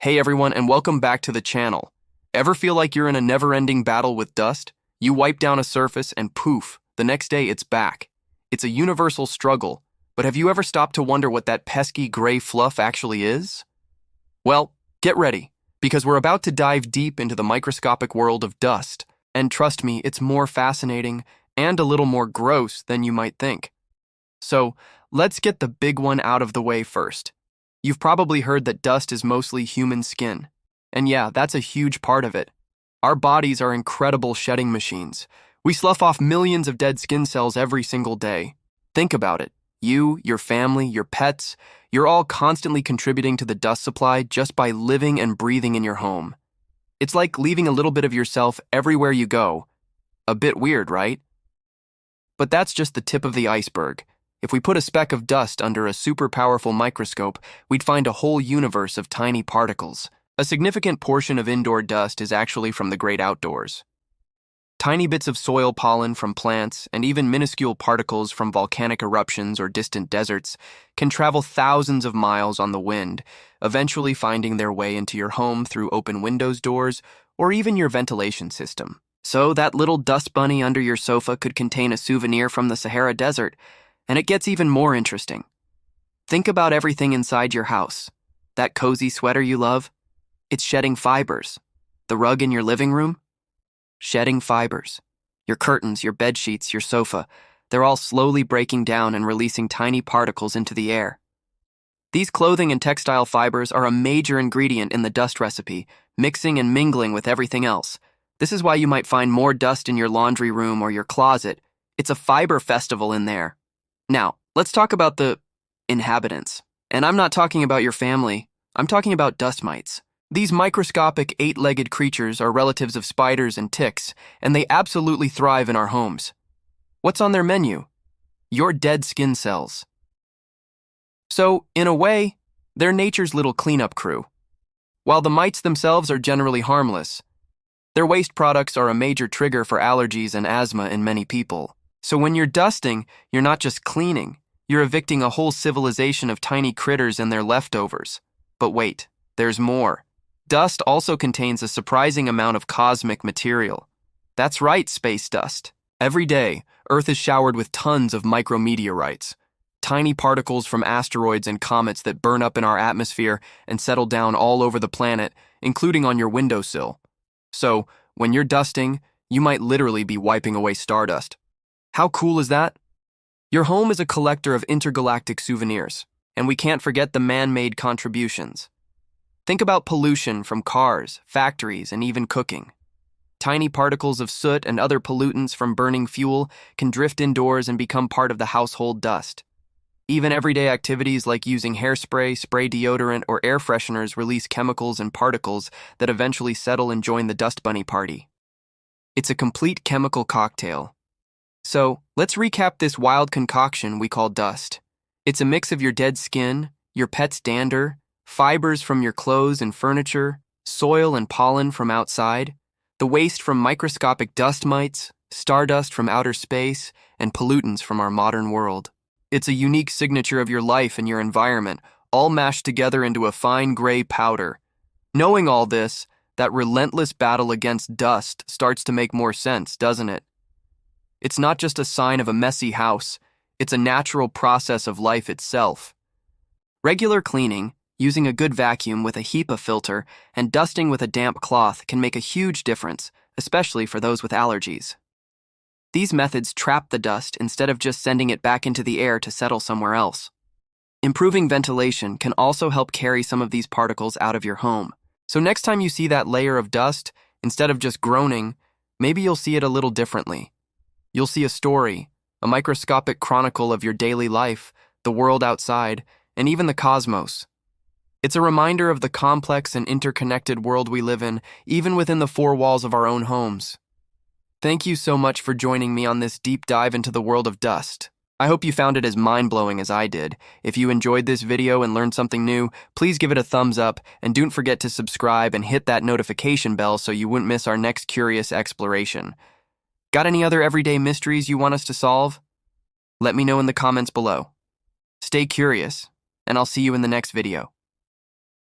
Hey everyone, and welcome back to the channel. Ever feel like you're in a never-ending battle with dust? You wipe down a surface and poof, the next day it's back. It's a universal struggle, but have you ever stopped to wonder what that pesky gray fluff actually is? Well, get ready, because we're about to dive deep into the microscopic world of dust, and trust me, it's more fascinating and a little more gross than you might think. So, let's get the big one out of the way first. You've probably heard that dust is mostly human skin. And yeah, that's a huge part of it. Our bodies are incredible shedding machines. We slough off millions of dead skin cells every single day. Think about it. You, your family, your pets, you're all constantly contributing to the dust supply just by living and breathing in your home. It's like leaving a little bit of yourself everywhere you go. A bit weird, right? But that's just the tip of the iceberg. If we put a speck of dust under a super powerful microscope, we'd find a whole universe of tiny particles. A significant portion of indoor dust is actually from the great outdoors. Tiny bits of soil pollen from plants and even minuscule particles from volcanic eruptions or distant deserts can travel thousands of miles on the wind, eventually finding their way into your home through open windows doors or even your ventilation system. So that little dust bunny under your sofa could contain a souvenir from the Sahara Desert. And it gets even more interesting. Think about everything inside your house. That cozy sweater you love? It's shedding fibers. The rug in your living room? Shedding fibers. Your curtains, your bed sheets, your sofa, they're all slowly breaking down and releasing tiny particles into the air. These clothing and textile fibers are a major ingredient in the dust recipe, mixing and mingling with everything else. This is why you might find more dust in your laundry room or your closet. It's a fiber festival in there. Now, let's talk about the inhabitants. And I'm not talking about your family. I'm talking about dust mites. These microscopic, eight-legged creatures are relatives of spiders and ticks, and they absolutely thrive in our homes. What's on their menu? Your dead skin cells. So, in a way, they're nature's little cleanup crew. While the mites themselves are generally harmless, their waste products are a major trigger for allergies and asthma in many people. So when you're dusting, you're not just cleaning, you're evicting a whole civilization of tiny critters and their leftovers. But wait, there's more. Dust also contains a surprising amount of cosmic material. That's right, space dust. Every day, Earth is showered with tons of micrometeorites, tiny particles from asteroids and comets that burn up in our atmosphere and settle down all over the planet, including on your windowsill. So, when you're dusting, you might literally be wiping away stardust. How cool is that? Your home is a collector of intergalactic souvenirs, and we can't forget the man-made contributions. Think about pollution from cars, factories, and even cooking. Tiny particles of soot and other pollutants from burning fuel can drift indoors and become part of the household dust. Even everyday activities like using hairspray, spray deodorant, or air fresheners release chemicals and particles that eventually settle and join the dust bunny party. It's a complete chemical cocktail. So, let's recap this wild concoction we call dust. It's a mix of your dead skin, your pet's dander, fibers from your clothes and furniture, soil and pollen from outside, the waste from microscopic dust mites, stardust from outer space, and pollutants from our modern world. It's a unique signature of your life and your environment, all mashed together into a fine gray powder. Knowing all this, that relentless battle against dust starts to make more sense, doesn't it? It's not just a sign of a messy house, it's a natural process of life itself. Regular cleaning, using a good vacuum with a HEPA filter, and dusting with a damp cloth can make a huge difference, especially for those with allergies. These methods trap the dust instead of just sending it back into the air to settle somewhere else. Improving ventilation can also help carry some of these particles out of your home. So next time you see that layer of dust, instead of just groaning, maybe you'll see it a little differently. You'll see a story, a microscopic chronicle of your daily life, the world outside, and even the cosmos. It's a reminder of the complex and interconnected world we live in, even within the four walls of our own homes. Thank you so much for joining me on this deep dive into the world of dust. I hope you found it as mind-blowing as I did. If you enjoyed this video and learned something new, please give it a thumbs up, and don't forget to subscribe and hit that notification bell so you wouldn't miss our next curious exploration. Got any other everyday mysteries you want us to solve? Let me know in the comments below. Stay curious, and I'll see you in the next video.